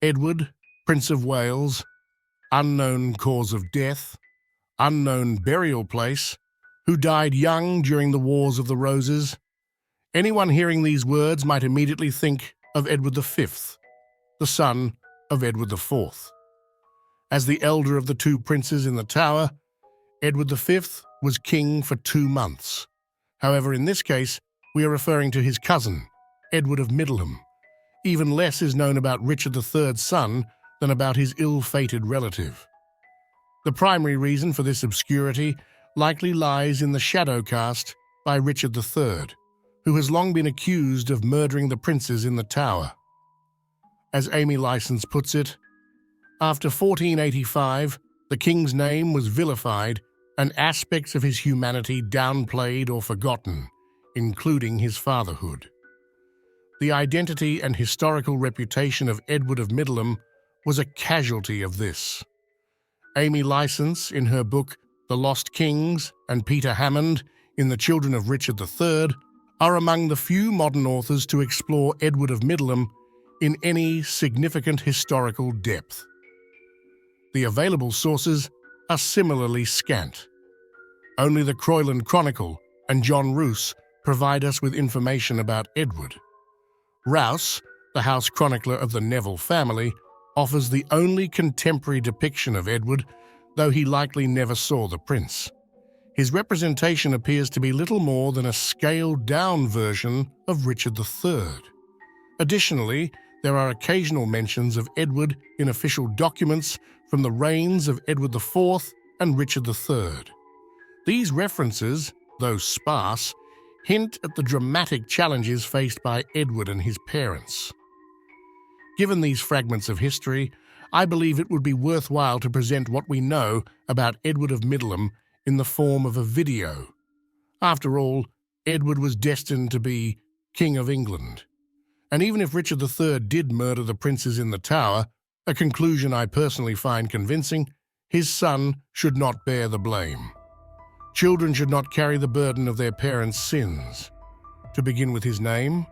Edward, Prince of Wales, unknown cause of death, unknown burial place, who died young during the Wars of the Roses. Anyone hearing these words might immediately think of Edward V, the son of Edward IV. As the elder of the two princes in the Tower, Edward V was king for 2 months. However, in this case, we are referring to his cousin, Edward of Middleham. Even less is known about Richard III's son than about his ill-fated relative. The primary reason for this obscurity likely lies in the shadow cast by Richard III, who has long been accused of murdering the princes in the Tower. As Amy License puts it, after 1485, the king's name was vilified and aspects of his humanity downplayed or forgotten, including his fatherhood. The identity and historical reputation of Edward of Middleham was a casualty of this. Amy License, in her book The Lost Kings, and Peter Hammond, in The Children of Richard III, are among the few modern authors to explore Edward of Middleham in any significant historical depth. The available sources are similarly scant. Only the Croyland Chronicle and John Roos provide us with information about Edward. Rouse, the house chronicler of the Neville family, offers the only contemporary depiction of Edward, though he likely never saw the prince. His representation appears to be little more than a scaled-down version of Richard III. Additionally, there are occasional mentions of Edward in official documents from the reigns of Edward IV and Richard III. These references, though sparse, hint at the dramatic challenges faced by Edward and his parents. Given these fragments of history, I believe it would be worthwhile to present what we know about Edward of Middleham in the form of a video. After all, Edward was destined to be King of England. And even if Richard III did murder the princes in the Tower, a conclusion I personally find convincing, his son should not bear the blame. Children should not carry the burden of their parents' sins. To begin with his name,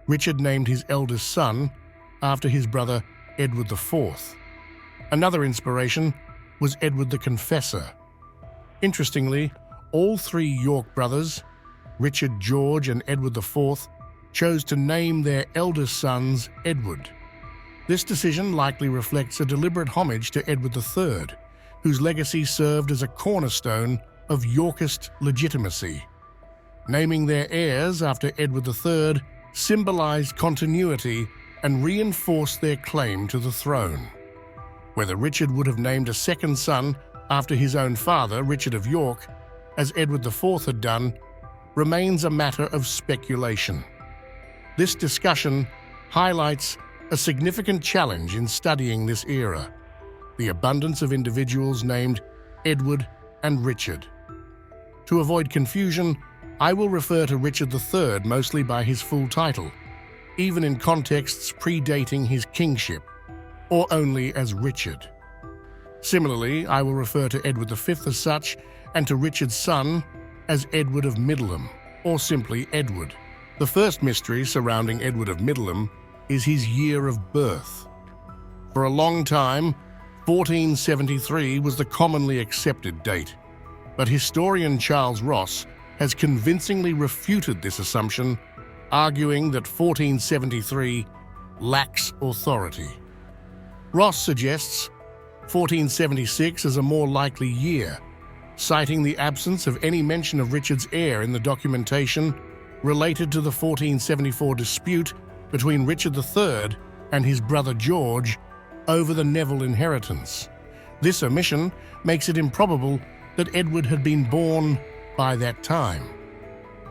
Richard named his eldest son after his brother Edward IV. Another inspiration was Edward the Confessor. Interestingly, all 3 York brothers, Richard, George, and Edward IV, chose to name their eldest sons Edward. This decision likely reflects a deliberate homage to Edward III, whose legacy served as a cornerstone of Yorkist legitimacy. Naming their heirs after Edward III symbolized continuity and reinforced their claim to the throne. Whether Richard would have named a second son after his own father, Richard of York, as Edward IV had done, remains a matter of speculation. This discussion highlights a significant challenge in studying this era: the abundance of individuals named Edward and Richard. To avoid confusion, I will refer to Richard III mostly by his full title, even in contexts predating his kingship, or only as Richard. Similarly, I will refer to Edward V as such, and to Richard's son as Edward of Middleham, or simply Edward. The first mystery surrounding Edward of Middleham is his year of birth. For a long time, 1473 was the commonly accepted date, but historian Charles Ross has convincingly refuted this assumption, arguing that 1473 lacks authority. Ross suggests 1476 as a more likely year, citing the absence of any mention of Richard's heir in the documentation related to the 1474 dispute between Richard III and his brother George over the Neville inheritance. This omission makes it improbable that Edward had been born by that time.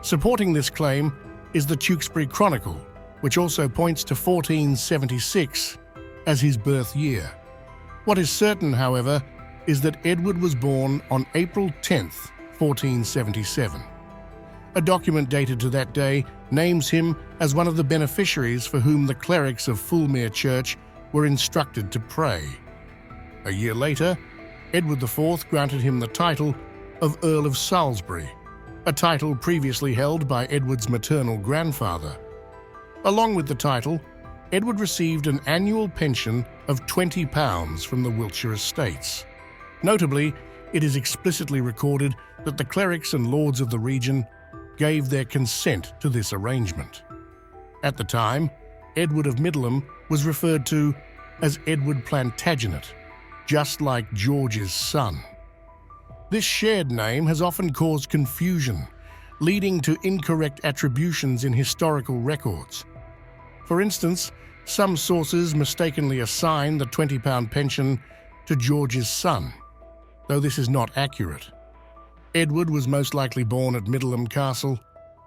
Supporting this claim is the Tewkesbury Chronicle, which also points to 1476 as his birth year. What is certain, however, is that Edward was born on April 10th, 1477. A document dated to that day names him as one of the beneficiaries for whom the clerics of Fulmere Church were instructed to pray. A year later, Edward IV granted him the title of Earl of Salisbury, a title previously held by Edward's maternal grandfather. Along with the title, Edward received an annual pension of £20 from the Wiltshire estates. Notably, it is explicitly recorded that the clerics and lords of the region gave their consent to this arrangement. At the time, Edward of Middleham was referred to as Edward Plantagenet, just like George's son. This shared name has often caused confusion, leading to incorrect attributions in historical records. For instance, some sources mistakenly assign the £20 pension to George's son, though this is not accurate. Edward was most likely born at Middleham Castle,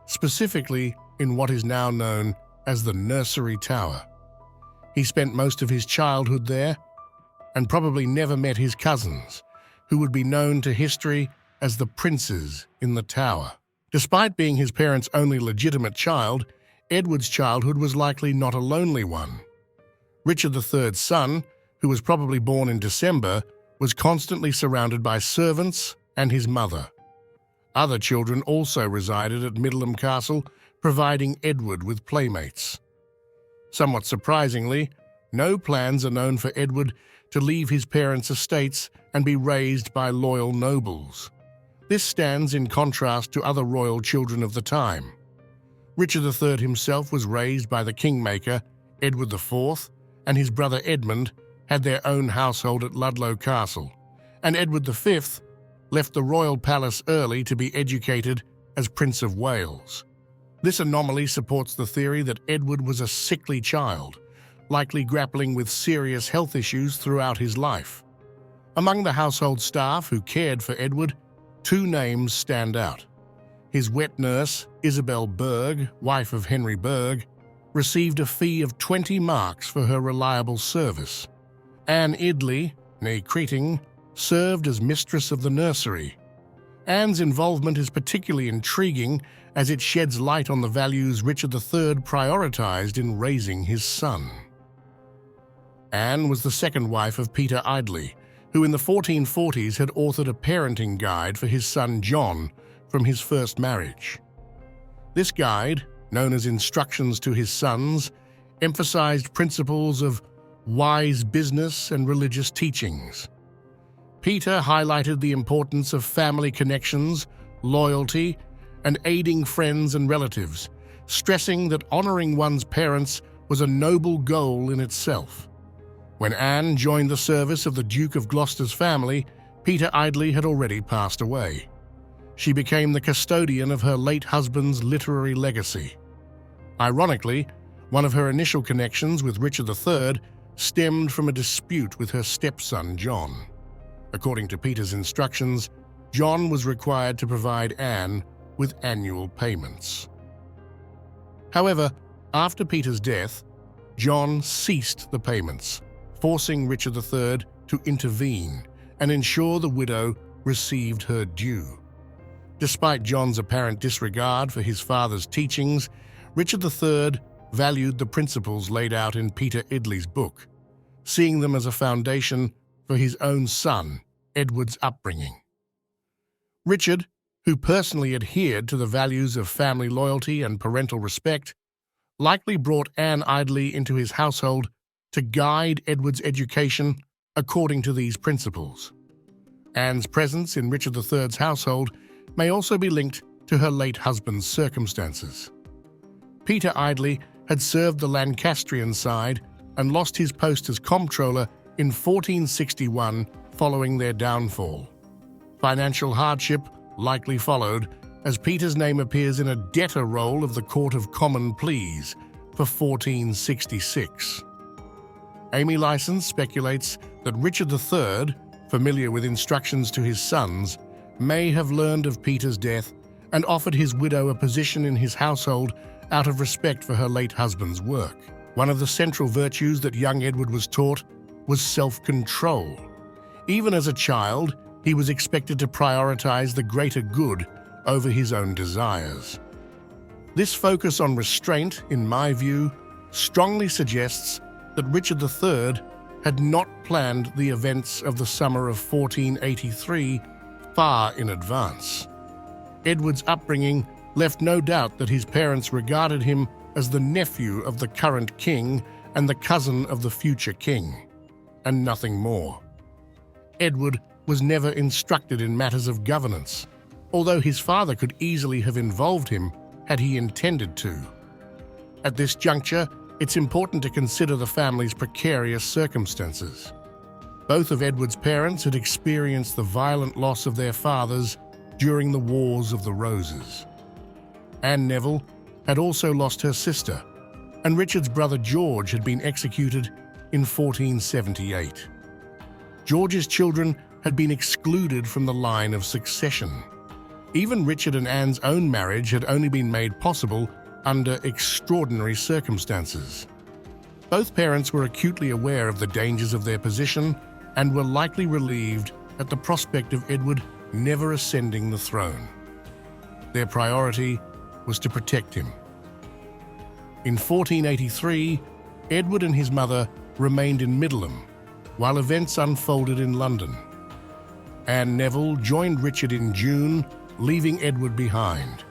specifically in what is now known as the Nursery Tower. He spent most of his childhood there and probably never met his cousins, who would be known to history as the princes in the tower. Despite being his parents' only legitimate child, Edward's childhood was likely not a lonely one. Richard III's son, who was probably born in December, was constantly surrounded by servants and his mother. Other children also resided at Middleham Castle, providing Edward with playmates. Somewhat surprisingly, no plans are known for Edward to leave his parents' estates and be raised by loyal nobles. This stands in contrast to other royal children of the time. Richard III himself was raised by the kingmaker, Edward IV, and his brother Edmund had their own household at Ludlow Castle, and Edward V left the royal palace early to be educated as Prince of Wales. This anomaly supports the theory that Edward was a sickly child, likely grappling with serious health issues throughout his life. Among the household staff who cared for Edward, two names stand out. His wet nurse, Isabel Berg, wife of Henry Berg, received a fee of 20 marks for her reliable service. Anne Idley, née Creting, served as mistress of the nursery. Anne's involvement is particularly intriguing as it sheds light on the values Richard III prioritized in raising his son. Anne was the second wife of Peter Idley, who in the 1440s had authored a parenting guide for his son John from his first marriage. This guide, known as Instructions to His Sons, emphasized principles of wise business and religious teachings. Peter highlighted the importance of family connections, loyalty, and aiding friends and relatives, stressing that honoring one's parents was a noble goal in itself. When Anne joined the service of the Duke of Gloucester's family, Peter Idley had already passed away. She became the custodian of her late husband's literary legacy. Ironically, one of her initial connections with Richard III stemmed from a dispute with her stepson, John. According to Peter's instructions, John was required to provide Anne with annual payments. However, after Peter's death, John ceased the payments, forcing Richard III to intervene and ensure the widow received her due. Despite John's apparent disregard for his father's teachings, Richard III valued the principles laid out in Peter Idley's book, seeing them as a foundation for his own son, Edward's upbringing. Richard, who personally adhered to the values of family loyalty and parental respect, likely brought Anne Idley into his household to guide Edward's education according to these principles. Anne's presence in Richard III's household may also be linked to her late husband's circumstances. Peter Idley had served the Lancastrian side and lost his post as comptroller in 1461 following their downfall. Financial hardship likely followed, as Peter's name appears in a debtor roll of the Court of Common Pleas for 1466. Amy License speculates that Richard III, familiar with instructions to his sons, may have learned of Peter's death and offered his widow a position in his household out of respect for her late husband's work. One of the central virtues that young Edward was taught was self-control. Even as a child, he was expected to prioritize the greater good over his own desires. This focus on restraint, in my view, strongly suggests that Richard III had not planned the events of the summer of 1483 far in advance. Edward's upbringing left no doubt that his parents regarded him as the nephew of the current king and the cousin of the future king, and nothing more. Edward was never instructed in matters of governance, although his father could easily have involved him had he intended to. At this juncture, it's important to consider the family's precarious circumstances. Both of Edward's parents had experienced the violent loss of their fathers during the Wars of the Roses. Anne Neville had also lost her sister, and Richard's brother George had been executed in 1478. George's children had been excluded from the line of succession. Even Richard and Anne's own marriage had only been made possible under extraordinary circumstances. Both parents were acutely aware of the dangers of their position and were likely relieved at the prospect of Edward never ascending the throne. Their priority was to protect him. In 1483, Edward and his mother remained in Middleham, while events unfolded in London. Anne Neville joined Richard in June, leaving Edward behind.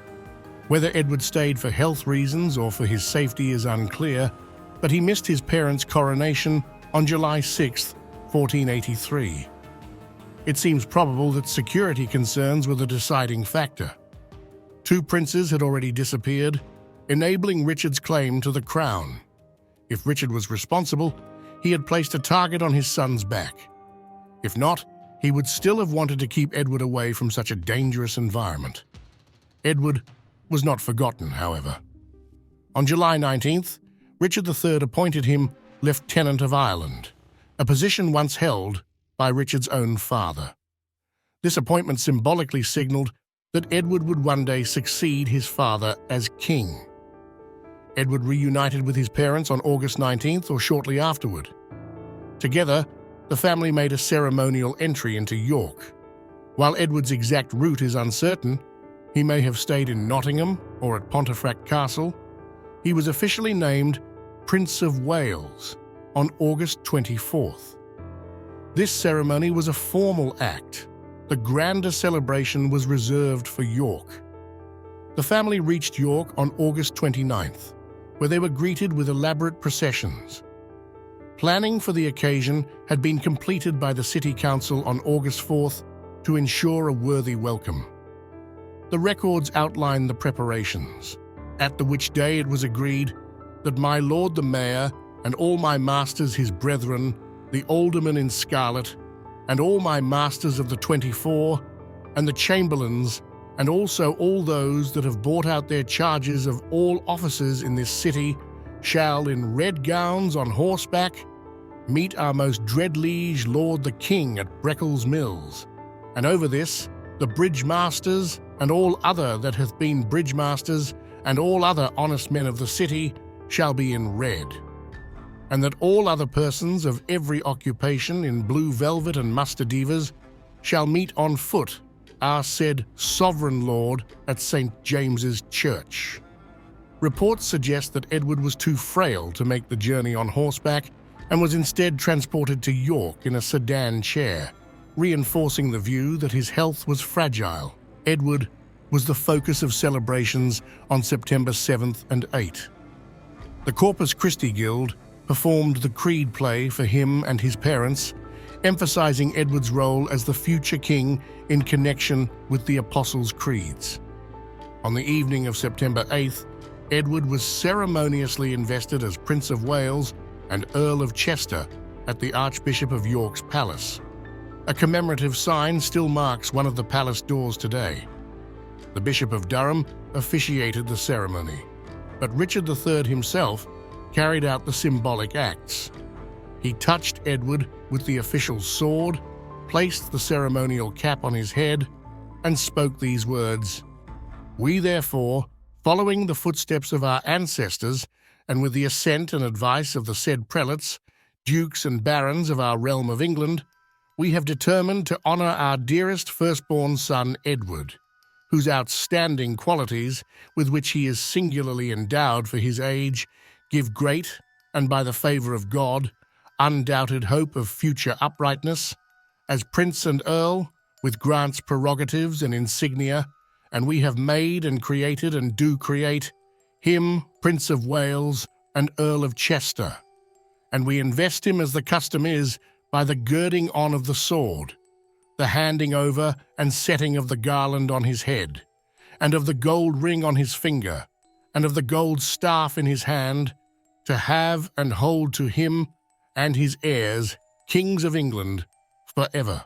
Whether Edward stayed for health reasons or for his safety is unclear, but he missed his parents' coronation on July 6, 1483. It seems probable that security concerns were the deciding factor. Two princes had already disappeared, enabling Richard's claim to the crown. If Richard was responsible, he had placed a target on his son's back. If not, he would still have wanted to keep Edward away from such a dangerous environment. Edward was not forgotten, however. On July 19th, Richard III appointed him Lieutenant of Ireland, a position once held by Richard's own father. This appointment symbolically signaled that Edward would one day succeed his father as king. Edward reunited with his parents on August 19th or shortly afterward. Together, the family made a ceremonial entry into York. While Edward's exact route is uncertain, he may have stayed in Nottingham or at Pontefract Castle. He was officially named Prince of Wales on August 24th. This ceremony was a formal act. The grander celebration was reserved for York. The family reached York on August 29th, where they were greeted with elaborate processions. Planning for the occasion had been completed by the City Council on August 4th to ensure a worthy welcome. The records outline the preparations, at the which day it was agreed that my Lord the Mayor and all my masters his brethren, the aldermen in scarlet, and all my masters of the 24, and the chamberlains, and also all those that have bought out their charges of all offices in this city, shall in red gowns on horseback meet our most dread liege Lord the King at Breckles Mills, and over this the bridge masters and all other that hath been bridge masters and all other honest men of the city shall be in red, and that all other persons of every occupation in blue velvet and mustardivers shall meet on foot our said sovereign lord at St. James's Church. Reports suggest that Edward was too frail to make the journey on horseback and was instead transported to York in a sedan chair, reinforcing the view that his health was fragile. Edward was the focus of celebrations on September 7th and 8th. The Corpus Christi Guild performed the Creed play for him and his parents, emphasizing Edward's role as the future king in connection with the Apostles' Creeds. On the evening of September 8th, Edward was ceremoniously invested as Prince of Wales and Earl of Chester at the Archbishop of York's palace. A commemorative sign still marks one of the palace doors today. The Bishop of Durham officiated the ceremony, but Richard III himself carried out the symbolic acts. He touched Edward with the official sword, placed the ceremonial cap on his head, and spoke these words: "We therefore, following the footsteps of our ancestors, and with the assent and advice of the said prelates, dukes and barons of our realm of England, we have determined to honour our dearest firstborn son Edward, whose outstanding qualities, with which he is singularly endowed for his age, give great, and by the favour of God, undoubted hope of future uprightness, as Prince and Earl, with grants prerogatives and insignia, and we have made and created and do create him Prince of Wales and Earl of Chester, and we invest him as the custom is by the girding on of the sword, the handing over and setting of the garland on his head, and of the gold ring on his finger, and of the gold staff in his hand, to have and hold to him and his heirs, kings of England, forever.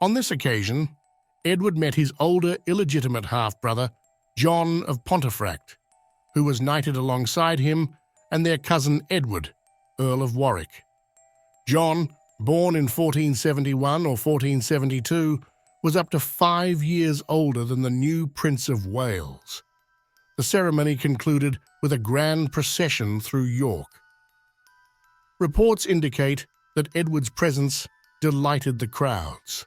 On this occasion, Edward met his older illegitimate half-brother, John of Pontefract, who was knighted alongside him, and their cousin Edward, Earl of Warwick. John, born in 1471 or 1472, was up to 5 years older than the new Prince of Wales. The ceremony concluded with a grand procession through York. Reports indicate that Edward's presence delighted the crowds.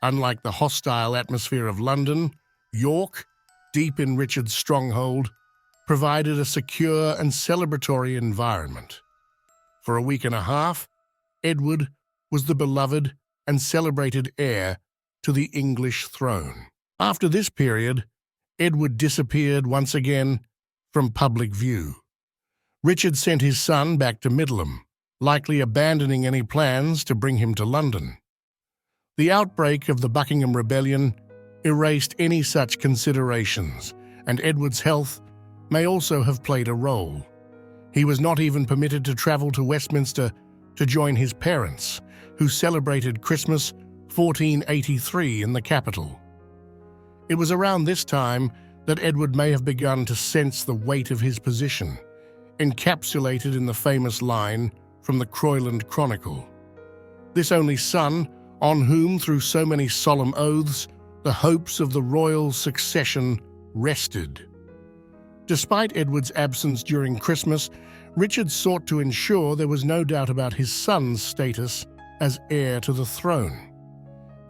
Unlike the hostile atmosphere of London, York, deep in Richard's stronghold, provided a secure and celebratory environment. For a week and a half, Edward was the beloved and celebrated heir to the English throne. After this period, Edward disappeared once again from public view. Richard sent his son back to Middleham, likely abandoning any plans to bring him to London. The outbreak of the Buckingham Rebellion erased any such considerations, and Edward's health may also have played a role. He was not even permitted to travel to Westminster to join his parents, who celebrated Christmas 1483 in the capital. It was around this time that Edward may have begun to sense the weight of his position, encapsulated in the famous line from the Croyland Chronicle. This only son, on whom, through so many solemn oaths, the hopes of the royal succession rested. Despite Edward's absence during Christmas, Richard sought to ensure there was no doubt about his son's status as heir to the throne.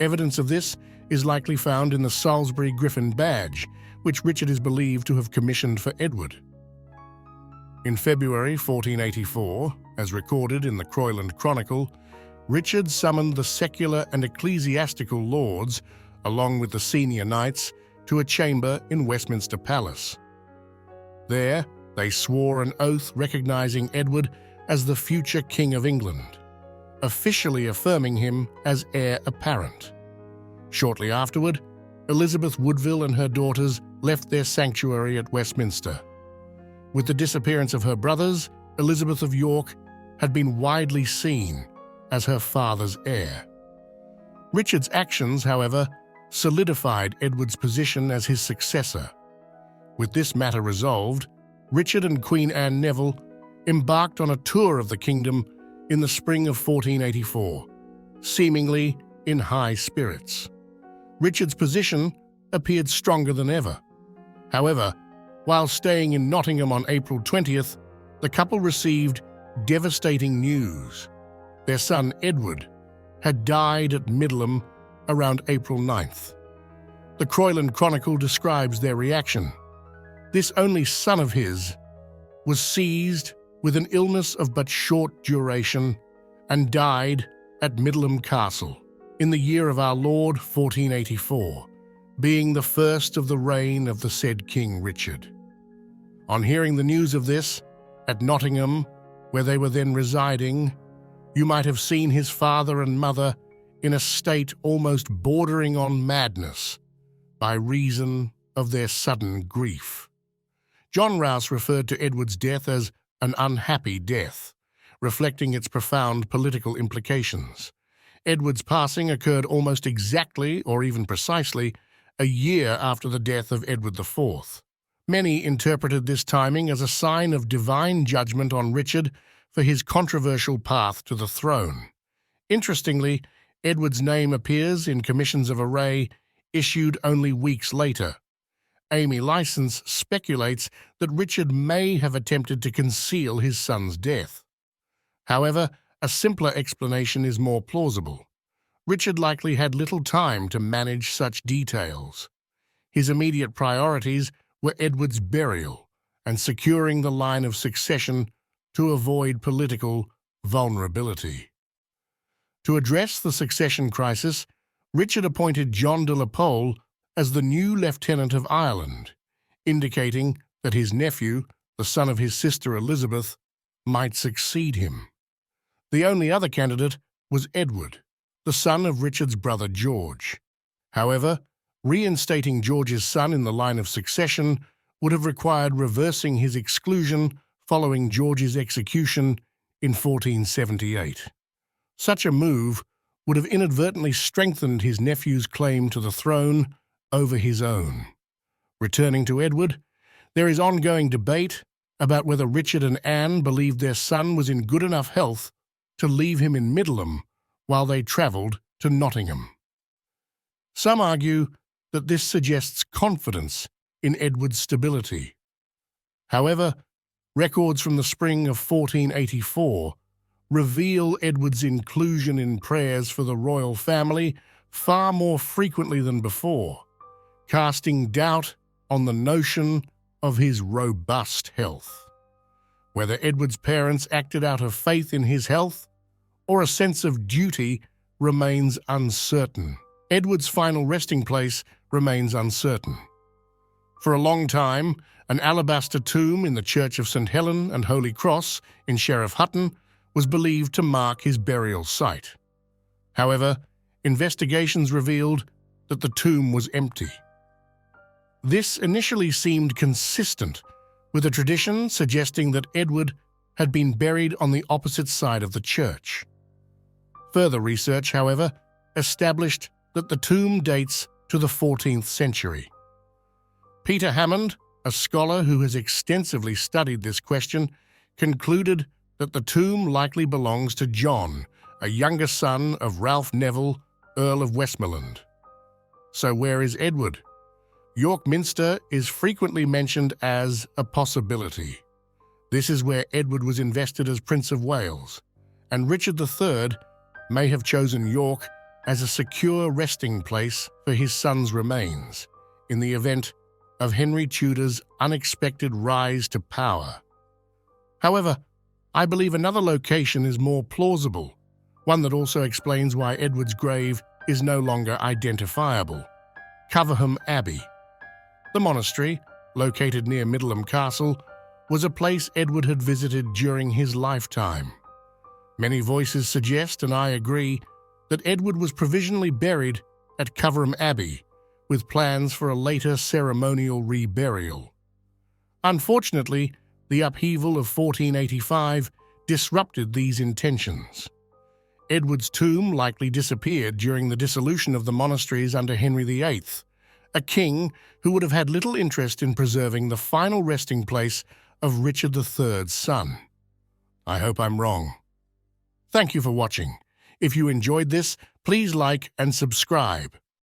Evidence of this is likely found in the Salisbury Griffin badge, which Richard is believed to have commissioned for Edward. In February 1484, as recorded in the Croyland Chronicle, Richard summoned the secular and ecclesiastical lords, along with the senior knights, to a chamber in Westminster Palace. There, they swore an oath recognizing Edward as the future King of England, officially affirming him as heir apparent. Shortly afterward, Elizabeth Woodville and her daughters left their sanctuary at Westminster. With the disappearance of her brothers, Elizabeth of York had been widely seen as her father's heir. Richard's actions, however, solidified Edward's position as his successor. With this matter resolved, Richard and Queen Anne Neville embarked on a tour of the kingdom in the spring of 1484, seemingly in high spirits. Richard's position appeared stronger than ever. However, while staying in Nottingham on April 20th, the couple received devastating news. Their son, Edward, had died at Middleham around April 9th. The Croyland Chronicle describes their reaction. This only son of his was seized with an illness of but short duration and died at Middleham Castle in the year of our Lord 1484, being the first of the reign of the said King Richard. On hearing the news of this, at Nottingham, where they were then residing, you might have seen his father and mother in a state almost bordering on madness by reason of their sudden grief. John Rouse referred to Edward's death as an unhappy death, reflecting its profound political implications. Edward's passing occurred almost exactly, or even precisely, a year after the death of Edward IV. Many interpreted this timing as a sign of divine judgment on Richard for his controversial path to the throne. Interestingly, Edward's name appears in commissions of array issued only weeks later. Amy License speculates that Richard may have attempted to conceal his son's death. However, a simpler explanation is more plausible. Richard likely had little time to manage such details. His immediate priorities were Edward's burial and securing the line of succession to avoid political vulnerability. To address the succession crisis, Richard appointed John de la Pole as the new Lieutenant of Ireland, indicating that his nephew, the son of his sister Elizabeth, might succeed him. The only other candidate was Edward, the son of Richard's brother George. However, reinstating George's son in the line of succession would have required reversing his exclusion following George's execution in 1478. Such a move would have inadvertently strengthened his nephew's claim to the throne over his own. Returning to Edward, there is ongoing debate about whether Richard and Anne believed their son was in good enough health to leave him in Middleham while they travelled to Nottingham. Some argue that this suggests confidence in Edward's stability. However, records from the spring of 1484 reveal Edward's inclusion in prayers for the royal family far more frequently than before, casting doubt on the notion of his robust health. Whether Edward's parents acted out of faith in his health or a sense of duty remains uncertain. Edward's final resting place remains uncertain. For a long time, an alabaster tomb in the Church of St. Helen and Holy Cross in Sheriff Hutton was believed to mark his burial site. However, investigations revealed that the tomb was empty. This initially seemed consistent with a tradition suggesting that Edward had been buried on the opposite side of the church. Further research, however, established that the tomb dates to the 14th century. Peter Hammond, a scholar who has extensively studied this question, concluded that the tomb likely belongs to John, a younger son of Ralph Neville, Earl of Westmoreland. So where is Edward? York Minster is frequently mentioned as a possibility. This is where Edward was invested as Prince of Wales, and Richard III may have chosen York as a secure resting place for his son's remains in the event of Henry Tudor's unexpected rise to power. However, I believe another location is more plausible, one that also explains why Edward's grave is no longer identifiable: Coverham Abbey. The monastery, located near Middleham Castle, was a place Edward had visited during his lifetime. Many voices suggest, and I agree, that Edward was provisionally buried at Coverham Abbey, with plans for a later ceremonial reburial. Unfortunately, the upheaval of 1485 disrupted these intentions. Edward's tomb likely disappeared during the dissolution of the monasteries under Henry VIII, a king who would have had little interest in preserving the final resting place of Richard III's son. I hope I'm wrong. Thank you for watching. If you enjoyed this, please like and subscribe.